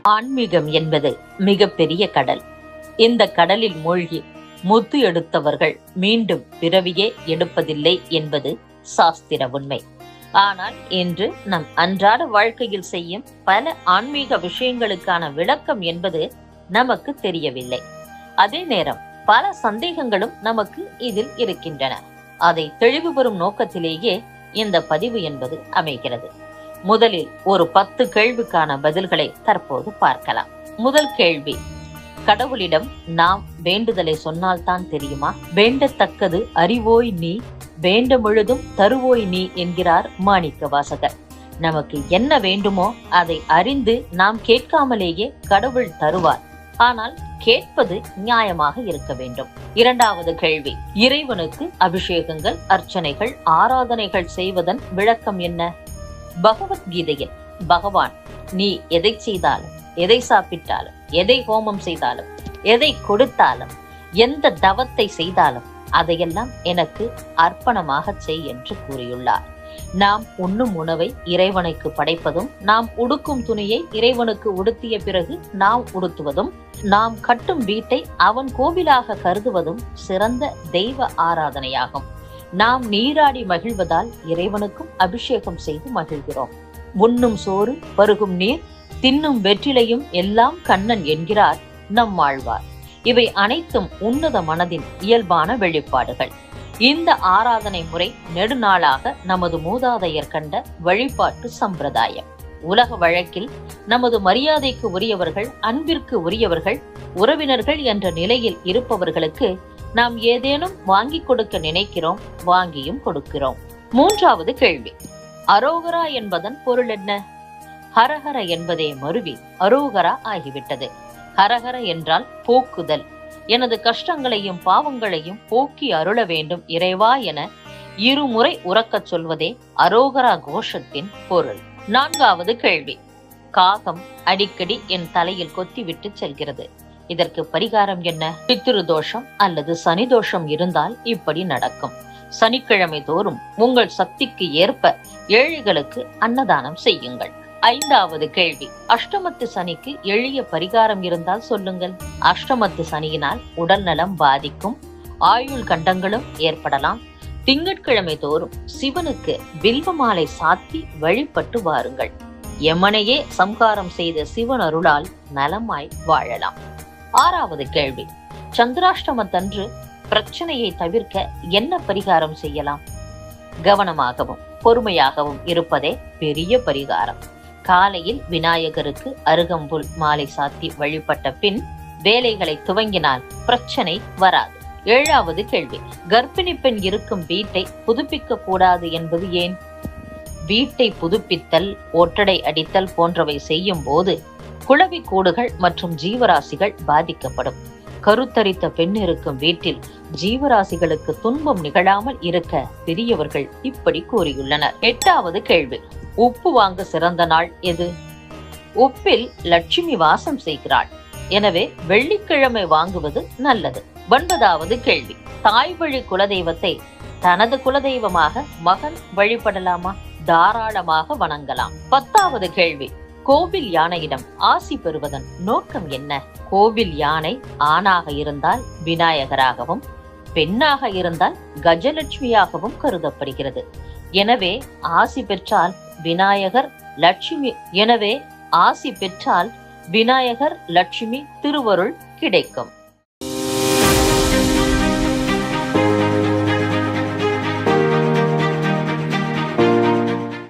ஆன்மீகம் என்பது மிகப்பெரிய கடல். இந்த கடலில் மூழ்கி முத்து எடுத்தவர்கள் மீண்டும் பிறவியே எடுப்பதில்லை என்பது சாஸ்திர உண்மை. ஆனால் இன்று நம் அன்றாட வாழ்க்கையில் செய்யும் பல ஆன்மீக விஷயங்களுக்கான விளக்கம் என்பது நமக்கு தெரியவில்லை. அதே நேரம் பல சந்தேகங்களும் நமக்கு இதில் இருக்கின்றன. அதை தெளிவு பெறும் நோக்கத்திலேயே இந்த பதிவு என்பது அமைகிறது. முதலில் ஒரு 10 கேள்விக்கான பதில்களை தற்போது பார்க்கலாம். முதல் கேள்வி, கடவுளிடம் நாம் வேண்டுதலை சொன்னால்தான் தெரியுமா? வேண்டத்தக்கது அறிவோய் நீ, வேண்ட முழுதும் தருவோய் நீ என்கிறார் மாணிக்க வாசகர். நமக்கு என்ன வேண்டுமோ அதை அறிந்து நாம் கேட்காமலேயே கடவுள் தருவார். ஆனால் கேட்பது நியாயமாக இருக்க வேண்டும். இரண்டாவது கேள்வி, இறைவனுக்கு அபிஷேகங்கள், அர்ச்சனைகள், ஆராதனைகள் செய்வதன் விளக்கம் என்ன? பகவத்கீதையில் பகவான் நீ எதை செய்தாலும், எதை சாப்பிட்டாலும், எதை ஹோமம் செய்தாலும், எதை கொடுத்தாலும், எந்த தவத்தை செய்தாலும் அதையெல்லாம் எனக்கு அர்ப்பணமாக செய் என்று கூறியுள்ளார். நாம் உண்ணும் உணவை இறைவனுக்கு படைப்பதும், நாம் உடுக்கும் துணியை இறைவனுக்கு உடுத்திய பிறகு நாம் உடுத்துவதும், நாம் கட்டும் வீட்டை அவன் கோவிலாக கருதுவதும் சிறந்த தெய்வ ஆராதனையாகும். நாம் நீராடி மகிழ்வதால் இறைவனுக்கும் அபிஷேகம் செய்து மகிழ்கிறோம். உண்ணும் சோறு, பருகும் நீர், தின்னும் வெற்றிலையும் எல்லாம் கண்ணன் என்கிறார் நம்மாழ்வார். இவை அனைத்தும் உன்னத மனதின் இயல்பான வெளிப்பாடுகள். இந்த ஆராதனை முறை நெடுநாளாக நமது மூதாதையர் கண்ட வழிபாட்டு சம்பிரதாயம். உலக வழக்கில் நமது மரியாதைக்கு உரியவர்கள், அன்பிற்கு உரியவர்கள், உறவினர்கள் என்ற நிலையில் இருப்பவர்களுக்கு நாம் ஏதேனும் வாங்கி கொடுக்க நினைக்கிறோம், வாங்கியும் கொடுக்கிறோம். மூன்றாவது கேள்வி, அரோகரா என்பதன் பொருள் என்ன? ஹரஹர என்பதே மருவி அரோகரா ஆகிவிட்டது. ஹரஹர என்றால் போக்குதல். எனது கஷ்டங்களையும் பாவங்களையும் போக்கி அருள வேண்டும் இறைவா என இருமுறை உறக்கச் சொல்வதே அரோகரா கோஷத்தின் பொருள். நான்காவது கேள்வி, காகம் அடிக்கடி என் தலையில் கொத்திவிட்டு செல்கிறது. இதற்கு பரிகாரம் என்ன? பித்ரு தோஷம் அல்லது சனி தோஷம் இருந்தால் இப்படி நடக்கும். சனிக்கிழமை தோறும் உங்கள் சக்திக்கு ஏற்ப ஏழைகளுக்கு அன்னதானம் செய்யுங்கள். ஐந்தாவது கேள்வி, அஷ்டமத்து சனிக்கு எளிய பரிகாரம் இருந்தால் சொல்லுங்கள். அஷ்டமத்து சனியினால் உடல் நலம் பாதிக்கும், ஆயுள் கண்டங்களும் ஏற்படலாம். திங்கட்கிழமை தோறும் சிவனுக்கு வில்வ மாலை சாத்தி வழிபட்டு வாருங்கள். யமனையே சம்ஹாரம் செய்த சிவன் அருளால் நலமாய் வாழலாம். ஆறாவது கேள்வி, சந்திராஷ்டமத்தன்று பிரச்சனையை தவிர்க்க என்ன பரிகாரம் செய்யலாம்? கவனமாகவும் பொறுமையாகவும் இருப்பதே பெரிய பரிகாரம். காலையில் விநாயகருக்கு அருகம்புல் மாலை சாத்தி வழிபட்ட பின் வேலைகளை துவங்கினால் பிரச்சனை வராது. ஏழாவது கேள்வி, கர்ப்பிணி பெண் இருக்கும் வீட்டை புதுப்பிக்க கூடாது என்பது ஏன்? வீட்டை புதுப்பித்தல், ஒட்டடை அடித்தல் போன்றவை செய்யும் போது குளவி கூடுகள் மற்றும் ஜீவராசிகள் பாதிக்கப்படும். கருத்தரித்த பெண் இருக்கும் வீட்டில் ஜீவராசிகளுக்கு துன்பம் நிகழாமல் இருக்க பெரியவர்கள் இப்படி கூறியுள்ளனர். எட்டாவது கேள்வி, உப்பு வாங்க சிறந்த நாள் எது? உப்பில் லட்சுமி வாசம் செய்கிறாள். எனவே வெள்ளிக்கிழமை வாங்குவது நல்லது. ஒன்பதாவது கேள்வி, தாய் வழி குலதெய்வத்தை தனது குலதெய்வமாக மகன் வழிபடலாமா? தாராளமாக வணங்கலாம். 10வது கேள்வி, கோவில் யானையிடம் ஆசி பெறுவதன் நோக்கம் என்ன? கோவில் யானை ஆணாக இருந்தால் விநாயகராகவும், பெண்ணாக இருந்தால் கஜலட்சுமியாகவும் கருதப்படுகிறது. எனவே ஆசி பெற்றால் விநாயகர் லட்சுமி திருவருள் கிடைக்கும்.